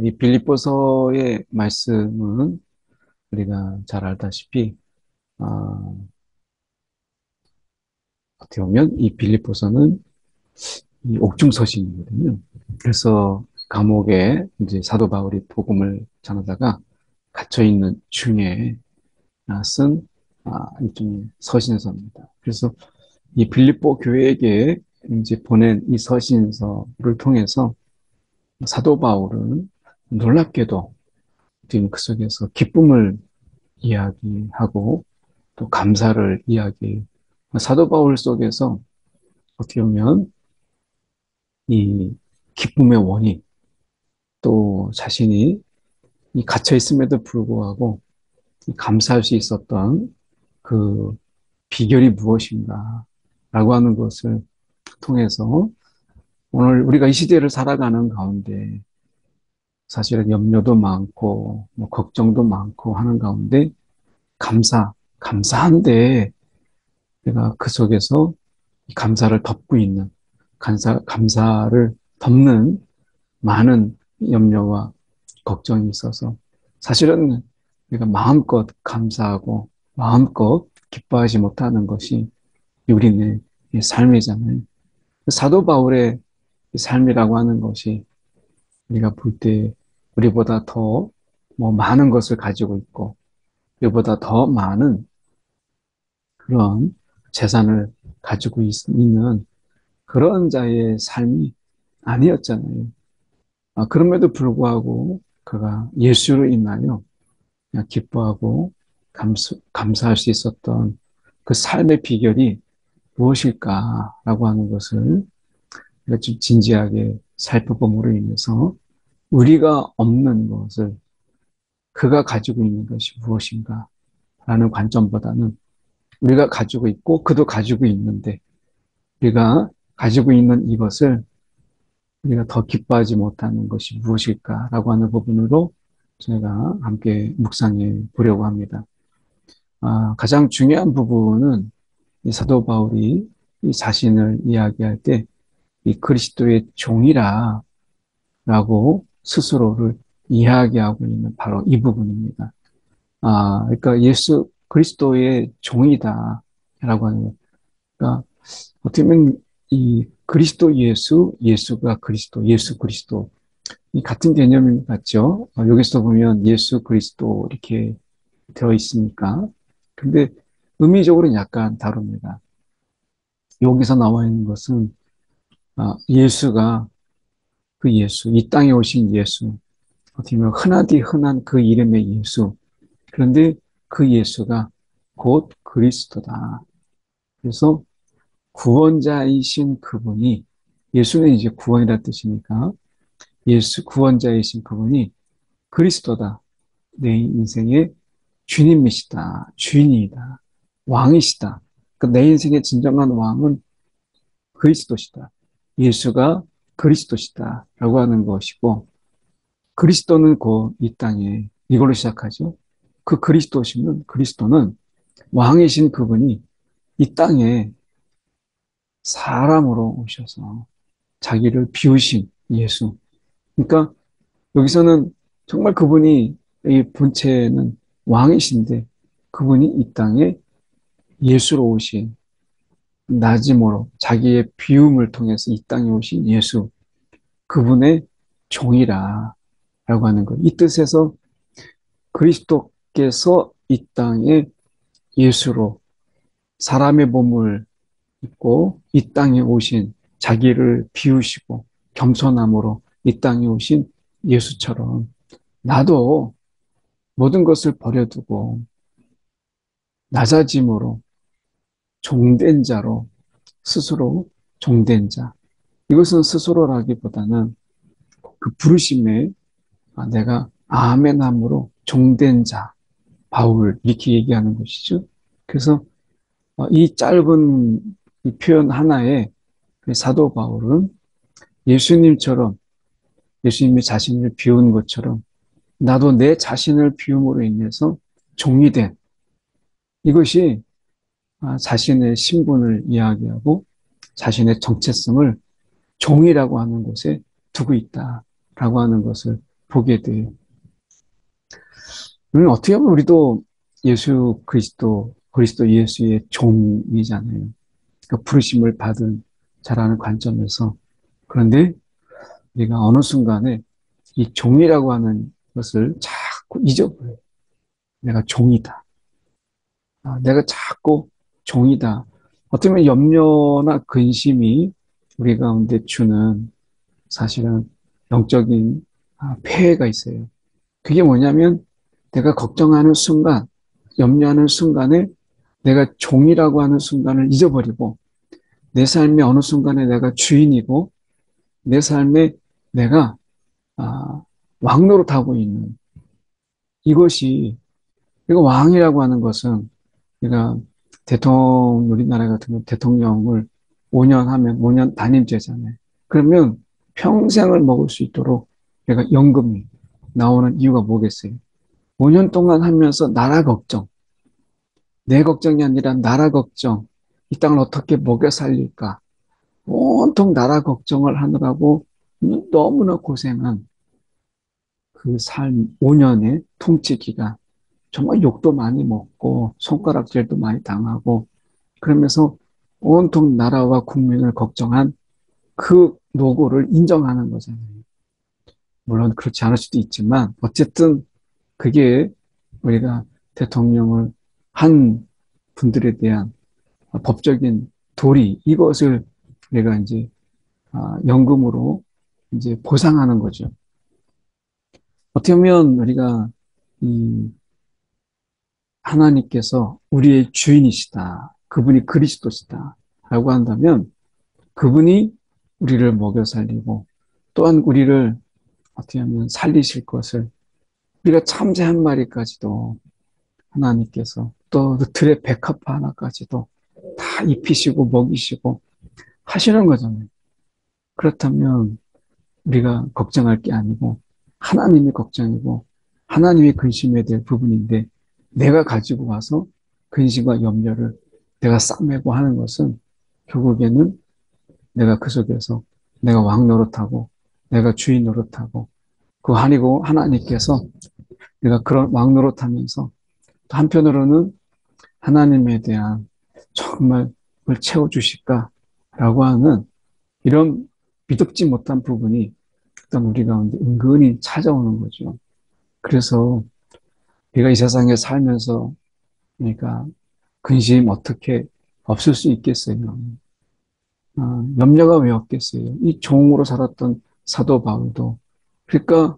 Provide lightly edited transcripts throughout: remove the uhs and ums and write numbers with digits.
이 빌립보서의 말씀은 우리가 잘 알다시피 아, 어떻게 보면 이 빌립보서는 이 옥중 서신이거든요. 그래서 감옥에 이제 사도 바울이 복음을 전하다가 갇혀 있는 중에 쓴 일종의 서신서입니다. 그래서 이 빌립보 교회에게 이제 보낸 이 서신서를 통해서 사도 바울은 놀랍게도 지금 그 속에서 기쁨을 이야기하고 또 감사를 이야기. 사도 바울 속에서 어떻게 보면 이 기쁨의 원인, 또 자신이 이 갇혀 있음에도 불구하고 감사할 수 있었던 그 비결이 무엇인가라고 하는 것을 통해서 오늘 우리가 이 시대를 살아가는 가운데 사실은 염려도 많고 뭐 걱정도 많고 하는 가운데 감사한데 내가 그 속에서 감사를 덮고 있는 감사를 덮는 많은 염려와 걱정이 있어서 사실은 우리가 마음껏 감사하고 마음껏 기뻐하지 못하는 것이 우리의 삶이잖아요. 사도 바울의 삶이라고 하는 것이 우리가 볼 때 우리보다 더 뭐 많은 것을 가지고 있고 우리보다 더 많은 그런 재산을 가지고 있는 그런 자의 삶이 아니었잖아요. 그럼에도 불구하고 그가 예수로 인하여 그냥 기뻐하고 감사할 수 있었던 그 삶의 비결이 무엇일까라고 하는 것을 우리가 좀 진지하게 살펴봄으로 인해서 우리가 없는 것을 그가 가지고 있는 것이 무엇인가라는 관점보다는 우리가 가지고 있고 그도 가지고 있는데 우리가 가지고 있는 이것을 우리가 더 기뻐하지 못하는 것이 무엇일까라고 하는 부분으로 저희가 함께 묵상해 보려고 합니다. 가장 중요한 부분은 이 사도 바울이 이 자신을 이야기할 때 이 그리스도의 종이라라고 스스로를 이야기하고 있는 바로 이 부분입니다. 그러니까 예수 그리스도의 종이다라고 하는 것. 그러니까 어떻게 보면 이 그리스도 예수, 예수가 그리스도, 예수 그리스도 이 같은 개념인 것 같죠? 여기서 보면 예수 그리스도 이렇게 되어 있으니까. 근데 의미적으로는 약간 다릅니다. 여기서 나와 있는 것은 예수가 그 예수, 이 땅에 오신 예수, 어떻게 보면 흔하디 흔한 그 이름의 예수. 그런데 그 예수가 곧 그리스도다. 그래서 구원자이신 그분이 예수는 이제 구원이라 뜻이니까 예수 구원자이신 그분이 그리스도다. 내 인생의 주님이시다. 주인이다. 왕이시다. 내 인생의 진정한 왕은 그리스도시다. 예수가 그리스도시다. 라고 하는 것이고, 그리스도는 곧 이 땅에 이걸로 시작하죠. 그 그리스도는 왕이신 그분이 이 땅에 사람으로 오셔서 자기를 비우신 예수. 그러니까 여기서는 정말 그분이 이 본체는 왕이신데 그분이 이 땅에 예수로 오신 나짐으로 자기의 비움을 통해서 이 땅에 오신 예수 그분의 종이라 라고 하는 것. 이 뜻에서 그리스도께서 이 땅에 예수로 사람의 몸을 입고 이 땅에 오신 자기를 비우시고 겸손함으로 이 땅에 오신 예수처럼 나도 모든 것을 버려두고 낮아짐으로 종된 자로 스스로 종된 자. 이것은 스스로라기보다는 그 부르심에 내가 아멘함으로 종된 자, 바울 이렇게 얘기하는 것이죠. 그래서 이 짧은 이 표현 하나에 사도 바울은 예수님처럼 예수님이 자신을 비운 것처럼 나도 내 자신을 비움으로 인해서 종이 된 이것이 자신의 신분을 이야기하고 자신의 정체성을 종이라고 하는 곳에 두고 있다라고 하는 것을 보게 돼요. 어떻게 보면 우리도 예수 그리스도, 그리스도 예수의 종이잖아요. 그 부르심을 받은 자라는 관점에서. 그런데 우리가 어느 순간에 이 종이라고 하는 것을 자꾸 잊어버려요. 내가 종이다. 내가 자꾸 종이다. 어떻게 보면 염려나 근심이 우리 가운데 주는 사실은 영적인 폐해가 있어요. 그게 뭐냐면 내가 걱정하는 순간, 염려하는 순간에 내가 종이라고 하는 순간을 잊어버리고 내 삶의 어느 순간에 내가 주인이고 내 삶에 내가 아, 왕노릇하고 있는 이것이 이거 왕이라고 하는 것은 우리가 우리나라 같은 경우 대통령을 5년 하면 5년 단임제잖아요. 그러면 평생을 먹을 수 있도록 내가 연금이 나오는 이유가 뭐겠어요? 5년 동안 하면서 나라 걱정, 내 걱정이 아니라 나라 걱정, 이 땅을 어떻게 먹여 살릴까? 온통 나라 걱정을 하느라고 너무나 고생한 그 삶 5년의 통치 기간, 정말 욕도 많이 먹고 손가락질도 많이 당하고 그러면서 온통 나라와 국민을 걱정한 그 노고를 인정하는 거잖아요. 물론 그렇지 않을 수도 있지만 어쨌든 그게 우리가 대통령을 한 분들에 대한 법적인 도리 이것을 내가 이제 연금으로 이제 보상하는 거죠. 어떻게 보면 우리가 이 하나님께서 우리의 주인이시다. 그분이 그리스도시다. 라고 한다면 그분이 우리를 먹여 살리고 또한 우리를 어떻게 하면 살리실 것을 우리가 참새 한 마리까지도 하나님께서 또 그 들의 백합화 하나까지도 다 입히시고 먹이시고 하시는 거잖아요. 그렇다면 우리가 걱정할 게 아니고 하나님이 걱정이고 하나님이 근심해야 될 부분인데 내가 가지고 와서 근심과 염려를 내가 싸매고 하는 것은 결국에는 내가 그 속에서 내가 왕 노릇하고 내가 주인 노릇하고 그거 아니고 하나님께서 내가 그런 왕 노릇하면서 또 한편으로는 하나님에 대한 정말 그걸 채워주실까라고 하는 이런 믿지 못한 부분이 일단 우리 가운데 은근히 찾아오는 거죠. 그래서 우리가 이 세상에 살면서 그러니까 근심 어떻게 없을 수 있겠어요. 염려가 왜 없겠어요. 이 종으로 살았던 사도 바울도 그러니까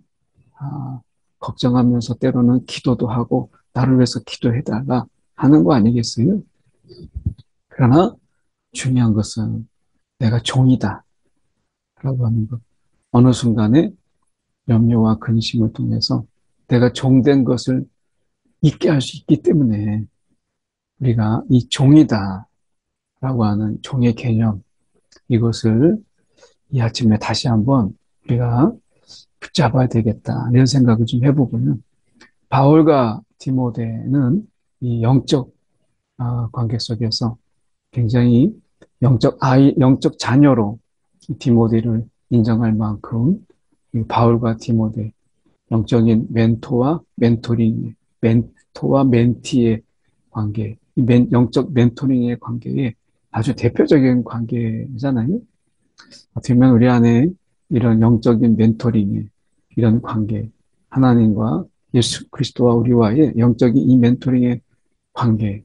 아, 걱정하면서 때로는 기도도 하고 나를 위해서 기도해달라 하는 거 아니겠어요? 그러나 중요한 것은 내가 종이다 라고 하는 것. 어느 순간에 염려와 근심을 통해서 내가 종된 것을 잊게 할 수 있기 때문에 우리가 이 종이다 라고 하는 종의 개념 이것을 이 아침에 다시 한번 우리가 붙잡아야 되겠다 이런 생각을 좀 해보고요. 바울과 디모데는 이 영적 관계 속에서 굉장히 영적 자녀로 디모데를 인정할 만큼 바울과 디모데 영적인 멘토와 멘티의 관계, 영적 멘토링의 관계에 아주 대표적인 관계잖아요. 어떻게 보면 우리 안에 이런 영적인 멘토링의 이런 관계, 하나님과 예수 그리스도와 우리와의 영적인 이 멘토링의 관계,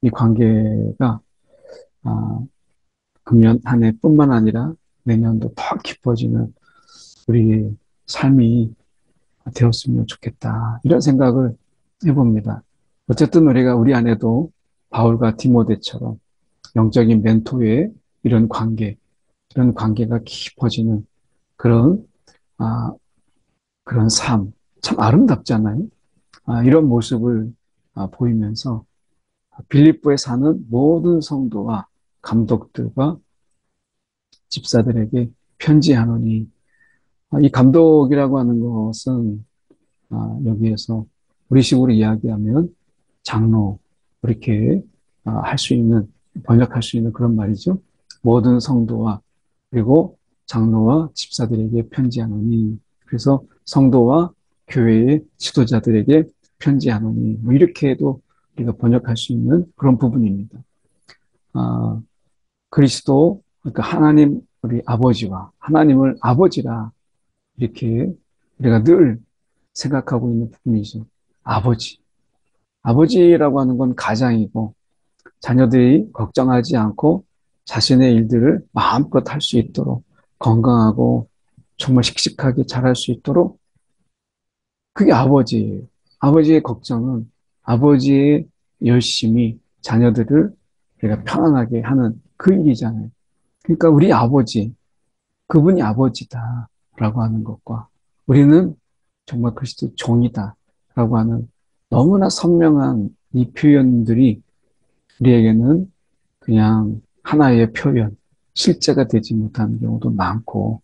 이 관계가 아, 금년 한 해뿐만 아니라 내년도 더 깊어지는 우리의 삶이 되었으면 좋겠다. 이런 생각을 해봅니다. 어쨌든 우리가 우리 안에도 바울과 디모데처럼 영적인 멘토의 이런 관계가 깊어지는 그런, 아, 그런 삶. 참 아름답잖아요. 이런 모습을 보이면서 빌립보에 사는 모든 성도와 감독들과 집사들에게 편지하노니 이 감독이라고 하는 것은 여기에서 우리식으로 이야기하면 장로 이렇게 할 수 있는 번역할 수 있는 그런 말이죠. 모든 성도와 그리고 장로와 집사들에게 편지하노니 그래서 성도와 교회의 지도자들에게 편지하노니 뭐 이렇게도 우리가 번역할 수 있는 그런 부분입니다. 아, 그리스도 그러니까 하나님 우리 아버지와 하나님을 아버지라 이렇게 우리가 늘 생각하고 있는 부분이죠. 아버지. 아버지라고 하는 건 가장이고 자녀들이 걱정하지 않고 자신의 일들을 마음껏 할 수 있도록 건강하고 정말 씩씩하게 잘할 수 있도록 그게 아버지예요. 아버지의 걱정은 아버지의 열심히 자녀들을 우리가 편안하게 하는 그 일이잖아요. 그러니까 우리 아버지, 그분이 아버지다라고 하는 것과 우리는 정말 그리스도의 종이다라고 하는 너무나 선명한 이 표현들이 우리에게는 그냥 하나의 표현, 실제가 되지 못하는 경우도 많고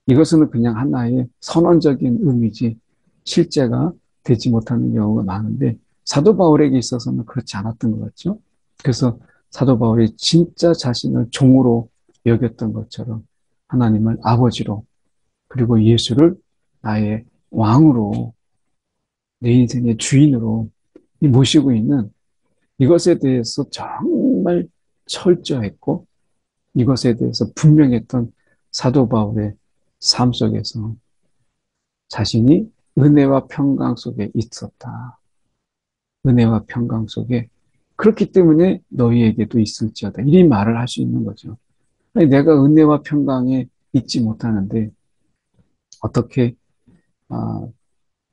이것은 그냥 하나의 선언적인 의미지 실제가 되지 못하는 경우가 많은데 사도 바울에게 있어서는 그렇지 않았던 것 같죠. 그래서 사도 바울이 진짜 자신을 종으로 여겼던 것처럼 하나님을 아버지로 그리고 예수를 나의 왕으로 내 인생의 주인으로 모시고 있는 이것에 대해서 정말 철저했고 이것에 대해서 분명했던 사도 바울의 삶 속에서 자신이 은혜와 평강 속에 있었다. 은혜와 평강 속에 그렇기 때문에 너희에게도 있을지어다. 이 말을 할 수 있는 거죠. 아니, 내가 은혜와 평강에 있지 못하는데 어떻게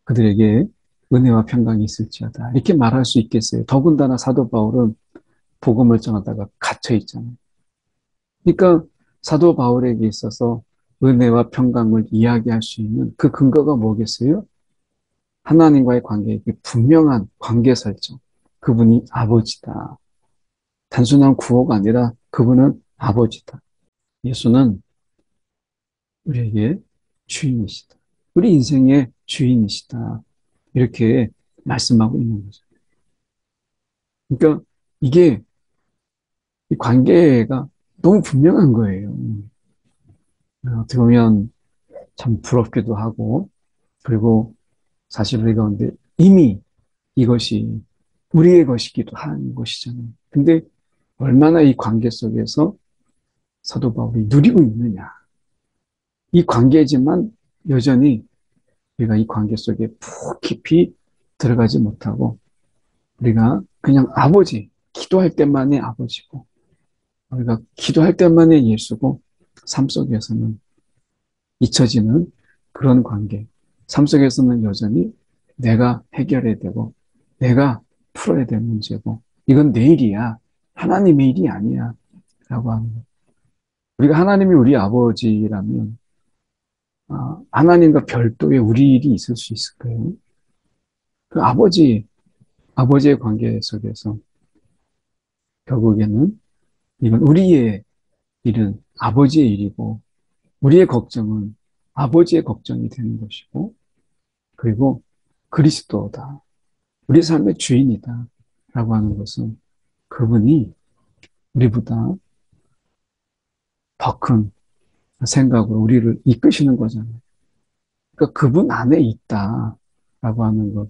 그들에게 은혜와 평강이 있을지어다. 이렇게 말할 수 있겠어요. 더군다나 사도 바울은 복음을 전하다가 갇혀 있잖아요. 그러니까 사도 바울에게 있어서 은혜와 평강을 이야기할 수 있는 그 근거가 뭐겠어요? 하나님과의 관계에 분명한 관계 설정. 그분이 아버지다. 단순한 구호가 아니라 그분은 아버지다. 예수는 우리에게 주인이시다. 우리 인생의 주인이시다. 이렇게 말씀하고 있는 거죠. 그러니까 이게 이 관계가 너무 분명한 거예요. 어떻게 보면 참 부럽기도 하고, 그리고 사실 우리가 근데 이미 이것이 우리의 것이기도 한 것이잖아요. 근데 얼마나 이 관계 속에서 사도 바울이 누리고 있느냐. 이 관계지만 여전히 우리가 이 관계 속에 푹 깊이 들어가지 못하고 우리가 그냥 아버지, 기도할 때만의 아버지고 우리가 기도할 때만의 예수고 삶 속에서는 잊혀지는 그런 관계. 삶 속에서는 여전히 내가 해결해야 되고 내가 풀어야 될 문제고 이건 내 일이야. 하나님의 일이 아니야. 라고 하는 거. 우리가 하나님이 우리 아버지라면 하나님과 별도의 우리 일이 있을 수 있을까요? 그 아버지의 관계 속에서 결국에는 이건 우리의 일은 아버지의 일이고 우리의 걱정은 아버지의 걱정이 되는 것이고 그리고 그리스도다. 우리 삶의 주인이다. 라고 하는 것은 그분이 우리보다 더 큰 생각으로 우리를 이끄시는 거잖아요. 그러니까 그분 안에 있다. 라고 하는 것.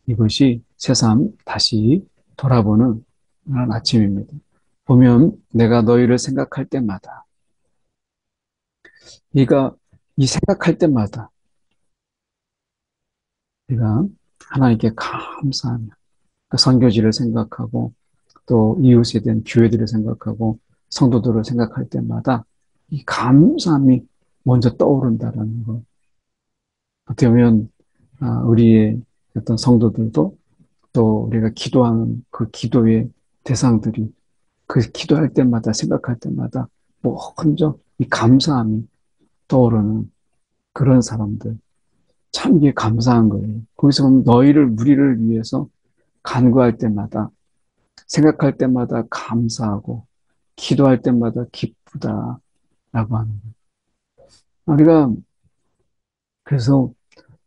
이것이 새삼 다시 돌아보는 그런 아침입니다. 보면 내가 너희를 생각할 때마다 네가 이 생각할 때마다 네가 하나님께 감사하며 그 선교지를 생각하고 또 이웃에 대한 교회들을 생각하고 성도들을 생각할 때마다 이 감사함이 먼저 떠오른다라는 것. 어떻게 보면 우리의 어떤 성도들도 또 우리가 기도하는 그 기도의 대상들이 그 기도할 때마다 생각할 때마다 먼저 이 감사함이 떠오르는 그런 사람들. 참 이게 감사한 거예요. 거기서 보면 너희를 우리를 위해서 간구할 때마다 생각할 때마다 감사하고 기도할 때마다 기쁘다라고 하는 거예요. 우리가 그래서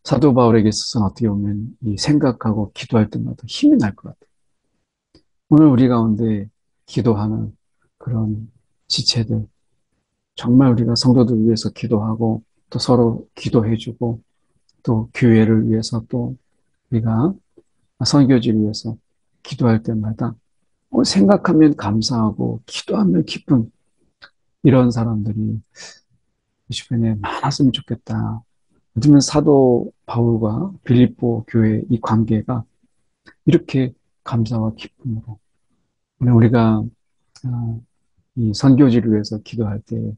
사도 바울에게 있어서는 어떻게 보면 이 생각하고 기도할 때마다 힘이 날 것 같아요. 오늘 우리 가운데 기도하는 그런 지체들 정말 우리가 성도들 위해서 기도하고 또 서로 기도해주고 또 교회를 위해서 또 우리가 선교지를 위해서 기도할 때마다 생각하면 감사하고 기도하면 기쁜 이런 사람들이 이 주변에 많았으면 좋겠다. 어쩌면 사도 바울과 빌립보 교회 이 관계가 이렇게 감사와 기쁨으로 우리가 이 선교지를 위해서 기도할 때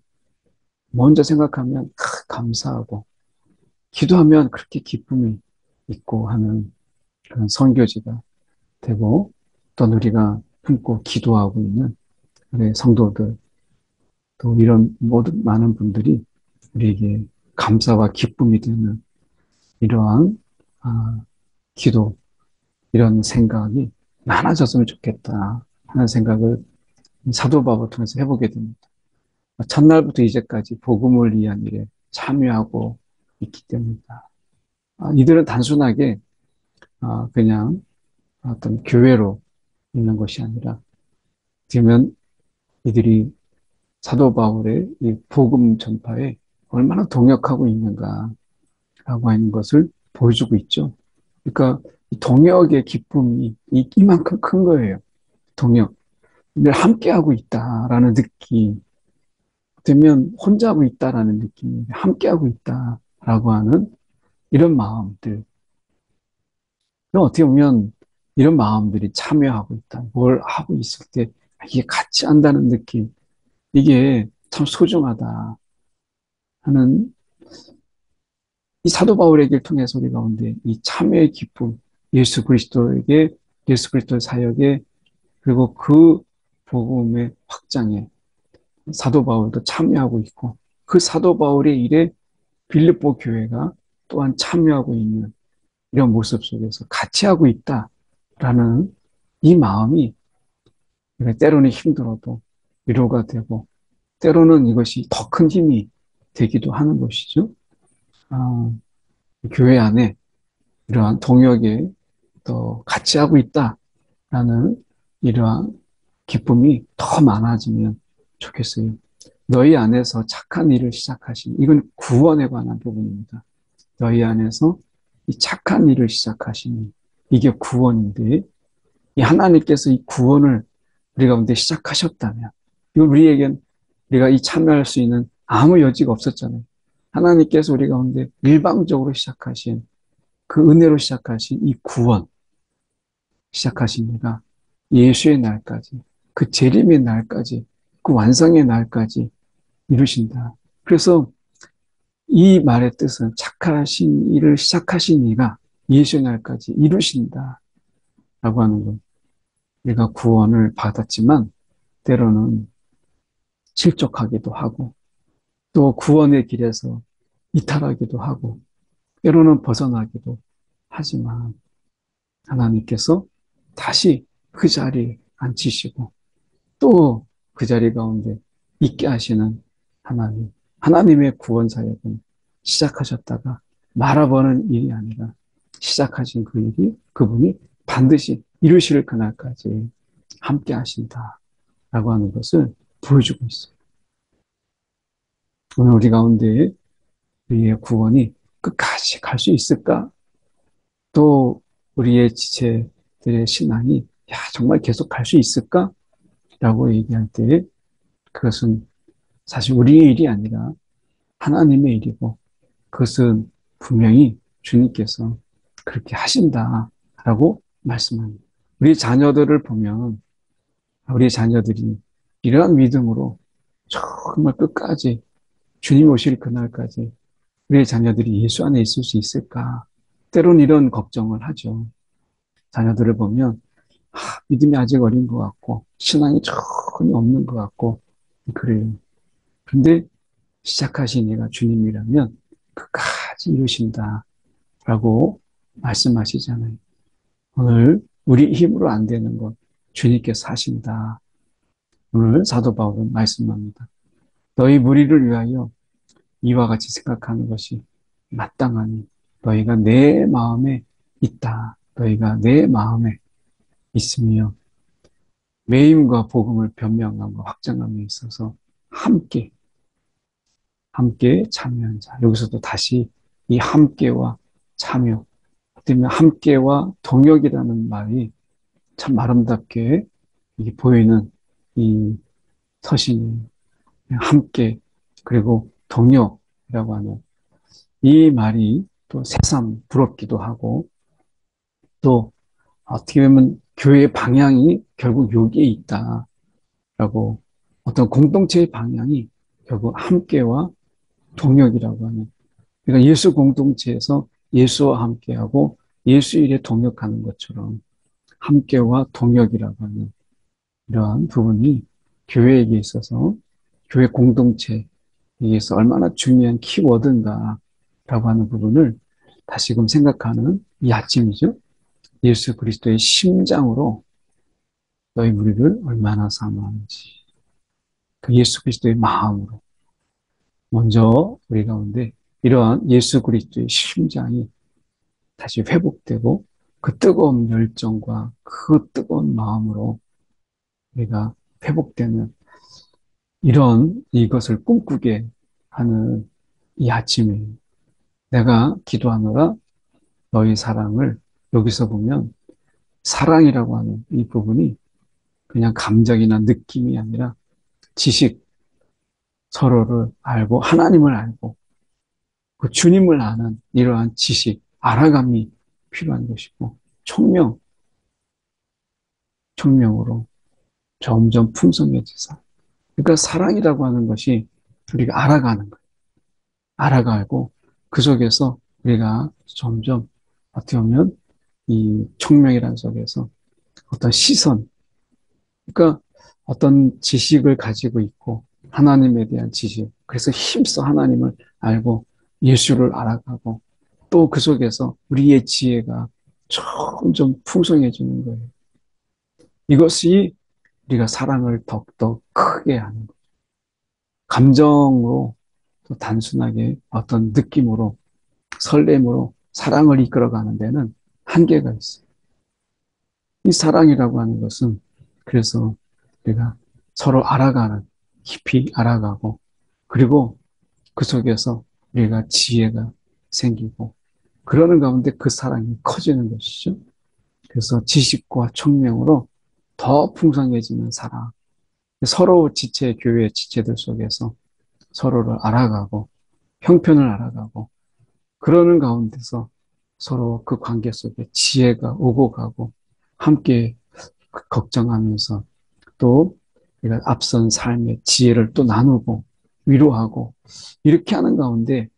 먼저 생각하면 감사하고 기도하면 그렇게 기쁨이 있고 하는 그런 선교지가 되고 또 우리가 품고 기도하고 있는 우리 성도들 또 이런 모든 많은 분들이 우리에게 감사와 기쁨이 되는 이러한 아, 기도 이런 생각이 많아졌으면 좋겠다 하는 생각을 사도 바울을 통해서 해보게 됩니다. 첫날부터 이제까지 복음을 위한 일에 참여하고 있기 때문이다. 이들은 단순하게 그냥 어떤 교회로 있는 것이 아니라 그러면 이들이 사도 바울의 이 복음 전파에 얼마나 동역하고 있는가라고 하는 것을 보여주고 있죠. 그러니까 이 동역의 기쁨이 이만큼 큰 거예요. 동역. 늘 함께하고 있다라는 느낌. 되면 혼자 하고 있다라는 느낌이 함께하고 있다라고 하는 이런 마음들. 어떻게 보면 이런 마음들이 참여하고 있다. 뭘 하고 있을 때 이게 같이 한다는 느낌. 이게 참 소중하다 하는 이 사도 바울의 길 통해서 우리 가운데 이 참여의 기쁨, 예수 그리스도의 사역에 그리고 그 복음의 확장에 사도 바울도 참여하고 있고 그 사도 바울의 일에 빌립보 교회가 또한 참여하고 있는 이런 모습 속에서 같이 하고 있다라는 이 마음이 때로는 힘들어도 위로가 되고 때로는 이것이 더 큰 힘이 되기도 하는 것이죠. 아, 교회 안에 이러한 동역에 또 같이 하고 있다라는 이러한 기쁨이 더 많아지면 좋겠어요. 너희 안에서 착한 일을 시작하신, 이건 구원에 관한 부분입니다. 너희 안에서 이 착한 일을 시작하시니, 이게 구원인데, 이 하나님께서 이 구원을 우리 가운데 시작하셨다면, 이건 우리에겐 우리가 이 참여할 수 있는 아무 여지가 없었잖아요. 하나님께서 우리 가운데 일방적으로 시작하신, 그 은혜로 시작하신 이 구원, 시작하신 이가 예수의 날까지, 그 재림의 날까지, 그 완성의 날까지 이루신다. 그래서 이 말의 뜻은 착하신 일을 시작하신 이가 예수의 날까지 이루신다. 라고 하는 것. 우리가 구원을 받았지만 때로는 실족하기도 하고 또 구원의 길에서 이탈하기도 하고 때로는 벗어나기도 하지만 하나님께서 다시 그 자리에 앉히시고 또 그 자리 가운데 있게 하시는 하나님. 하나님의 구원 사역은 시작하셨다가 말아보는 일이 아니라 시작하신 그 일이 그분이 반드시 이루실 그날까지 함께 하신다라고 하는 것을 보여주고 있어요. 오늘 우리 가운데 우리의 구원이 끝까지 갈 수 있을까? 또 우리의 지체들의 신앙이 정말 계속 갈 수 있을까? 라고 얘기할 때 그것은 사실 우리의 일이 아니라 하나님의 일이고 그것은 분명히 주님께서 그렇게 하신다라고 말씀합니다. 우리 자녀들을 보면 우리 자녀들이 이러한 믿음으로 정말 끝까지 주님 오실 그날까지 우리의 자녀들이 예수 안에 있을 수 있을까? 때론 이런 걱정을 하죠. 자녀들을 보면 믿음이 아직 어린 것 같고 신앙이 전혀 없는 것 같고 그래요. 그런데 시작하신 이가 주님이라면 끝까지 이루신다라고 말씀하시잖아요. 오늘 우리 힘으로 안 되는 것 주님께서 하신다. 오늘 사도 바울은 말씀합니다. 너희 무리를 위하여 이와 같이 생각하는 것이 마땅하니 너희가 내 마음에 있다. 너희가 내 마음에 있으며 매임과 복음을 변명함과 확장함에 있어서 함께 참여한 자. 여기서도 다시 이 함께와 참여, 때문에 함께와 동역이라는 말이 참 아름답게 이게 보이는 이 서신이 함께 그리고 동역이라고 하는 이 말이 또 새삼 부럽기도 하고 또 어떻게 보면 교회의 방향이 결국 여기에 있다라고 어떤 공동체의 방향이 결국 함께와 동역이라고 하는 그러니까 예수 공동체에서 예수와 함께하고 예수 일에 동역하는 것처럼 함께와 동역이라고 하는 이러한 부분이 교회에게 있어서 교회 공동체에 있어서 얼마나 중요한 키워드인가라고 하는 부분을 다시금 생각하는 이 아침이죠. 예수 그리스도의 심장으로 너희 무리를 얼마나 사모하는지 그 예수 그리스도의 마음으로 먼저 우리 가운데 이러한 예수 그리스도의 심장이 다시 회복되고 그 뜨거운 열정과 그 뜨거운 마음으로 우리가 회복되는 이런 이것을 꿈꾸게 하는 이 아침에 내가 기도하노라 너희 사랑을 여기서 보면 사랑이라고 하는 이 부분이 그냥 감정이나 느낌이 아니라 지식, 서로를 알고 하나님을 알고 그 주님을 아는 이러한 지식, 알아감이 필요한 것이고 총명, 총명으로 점점 풍성해져서 그러니까 사랑이라고 하는 것이 우리가 알아가는 거예요. 알아가고 그 속에서 우리가 점점 어떻게 보면 이 총명이라는 속에서 어떤 시선, 그러니까 어떤 지식을 가지고 있고 하나님에 대한 지식, 그래서 힘써 하나님을 알고 예수를 알아가고 또 그 속에서 우리의 지혜가 점점 풍성해지는 거예요. 이것이 우리가 사랑을 더욱더 크게 하는 거예요. 감정으로 또 단순하게 어떤 느낌으로 설렘으로 사랑을 이끌어가는 데는 한계가 있어요. 이 사랑이라고 하는 것은 그래서 우리가 서로 알아가는, 깊이 알아가고, 그리고 그 속에서 우리가 지혜가 생기고, 그러는 가운데 그 사랑이 커지는 것이죠. 그래서 지식과 총명으로 더 풍성해지는 사랑. 서로 지체, 교회 지체들 속에서 서로를 알아가고, 형편을 알아가고, 그러는 가운데서 서로 그 관계 속에 지혜가 오고 가고, 함께 걱정하면서 또 우리가 앞선 삶의 지혜를 또 나누고 위로하고 이렇게 하는 가운데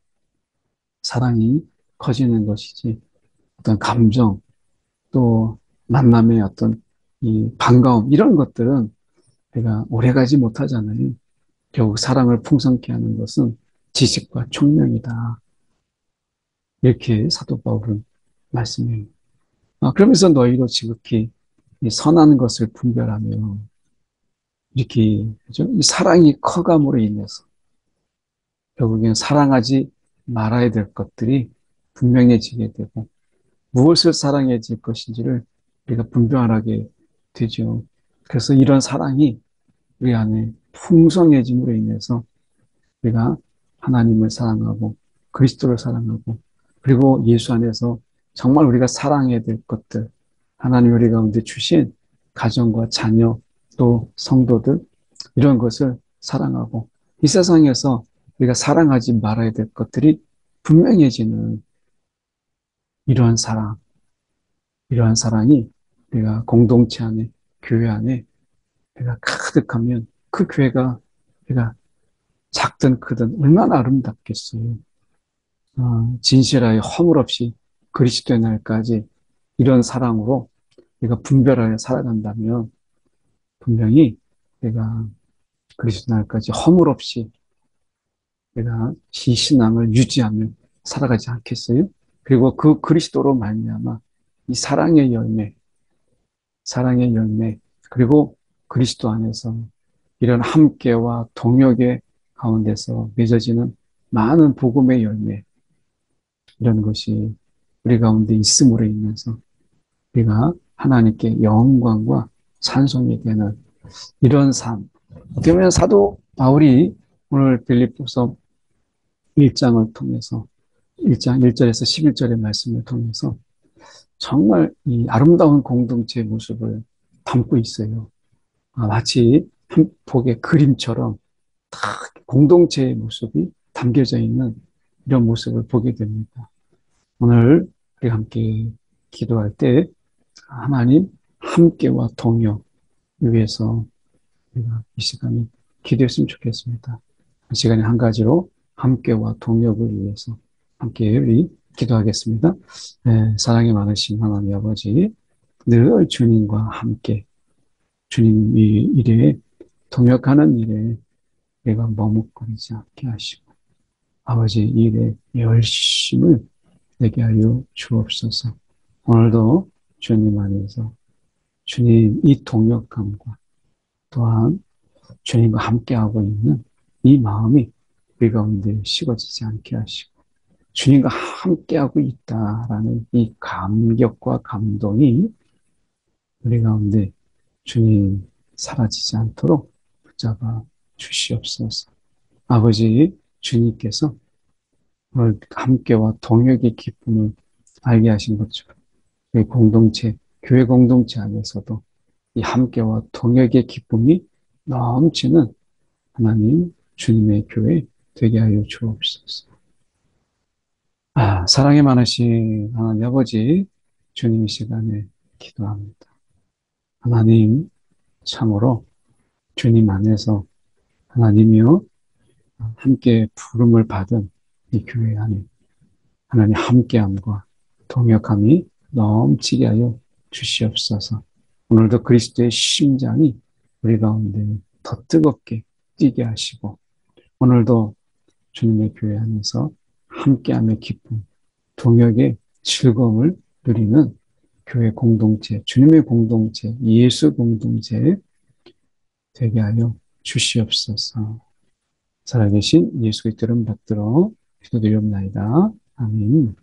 사랑이 커지는 것이지 어떤 감정 또 만남의 어떤 이 반가움 이런 것들은 우리가 오래가지 못하잖아요. 결국 사랑을 풍성케 하는 것은 지식과 총명이다. 이렇게 사도 바울은 말씀해요. 그러면서 너희로 지극히 이 선한 것을 분별하며 이렇게 그죠? 이 사랑이 커감으로 인해서 결국엔 사랑하지 말아야 될 것들이 분명해지게 되고 무엇을 사랑해야 될 것인지를 우리가 분별하게 되죠. 그래서 이런 사랑이 우리 안에 풍성해짐으로 인해서 우리가 하나님을 사랑하고 그리스도를 사랑하고 그리고 예수 안에서 정말 우리가 사랑해야 될 것들 하나님 우리 가운데 주신 가정과 자녀 또 성도들 이런 것을 사랑하고 이 세상에서 우리가 사랑하지 말아야 될 것들이 분명해지는 이러한 사랑, 이러한 사랑이 우리가 공동체 안에, 교회 안에 우리가 가득하면 그 교회가 우리가 작든 크든 얼마나 아름답겠어요. 진실하여 허물 없이 그리스도의 날까지 이런 사랑으로 우리가 분별하여 살아간다면 분명히 우리가 그리스도 날까지 허물 없이 내가 이 신앙을 유지하며 살아가지 않겠어요? 그리고 그 그리스도로 말미암아 이 사랑의 열매, 그리고 그리스도 안에서 이런 함께와 동역의 가운데서 맺어지는 많은 복음의 열매, 이런 것이 우리 가운데 있음으로 인해서 우리가 하나님께 영광과 찬송이 되는 이런 삶. 어떻게 보면 사도 바울이 오늘 빌립보서 1장을 통해서 1장 1절에서 11절의 말씀을 통해서 정말 이 아름다운 공동체의 모습을 담고 있어요. 마치 한 폭의 그림처럼 딱 공동체의 모습이 담겨져 있는 이런 모습을 보게 됩니다. 오늘 우리 함께 기도할 때 하나님 함께와 동역 위해서 우리가 이 시간에 기도했으면 좋겠습니다. 이 시간에 한 가지로 함께와 동역을 위해서 함께 우리 기도하겠습니다. 네, 사랑이 많으신 하나님 아버지, 늘 주님과 함께 주님 이 일에 동역하는 일에 내가 머뭇거리지 않게 하시고 아버지 이 일에 열심을 내게 하여 주옵소서. 오늘도 주님 안에서 주님 이 동역함과 또한 주님과 함께하고 있는 이 마음이 우리 가운데 식어지지 않게 하시고 주님과 함께하고 있다라는 이 감격과 감동이 우리 가운데 주님 사라지지 않도록 붙잡아 주시옵소서. 아버지 주님께서 오늘 함께와 동역의 기쁨을 알게 하신 것처럼 저희 공동체, 교회 공동체 안에서도 이 함께와 동역의 기쁨이 넘치는 하나님 주님의 교회 되게 하여 주옵소서. 사랑이 많으신 하나님 아버지 주님 이 시간에 기도합니다. 하나님 참으로 주님 안에서 하나님이요 함께 부름을 받은 이 교회 안에 하나님 함께함과 동역함이 넘치게 하여 주시옵소서. 오늘도 그리스도의 심장이 우리 가운데 더 뜨겁게 뛰게 하시고 오늘도 주님의 교회 안에서 함께함의 기쁨, 동역의 즐거움을 누리는 교회 공동체, 주님의 공동체, 예수 공동체 되게 하여 주시옵소서. 살아계신 예수 그리스도를 받들어 기도드리옵나이다. 아멘.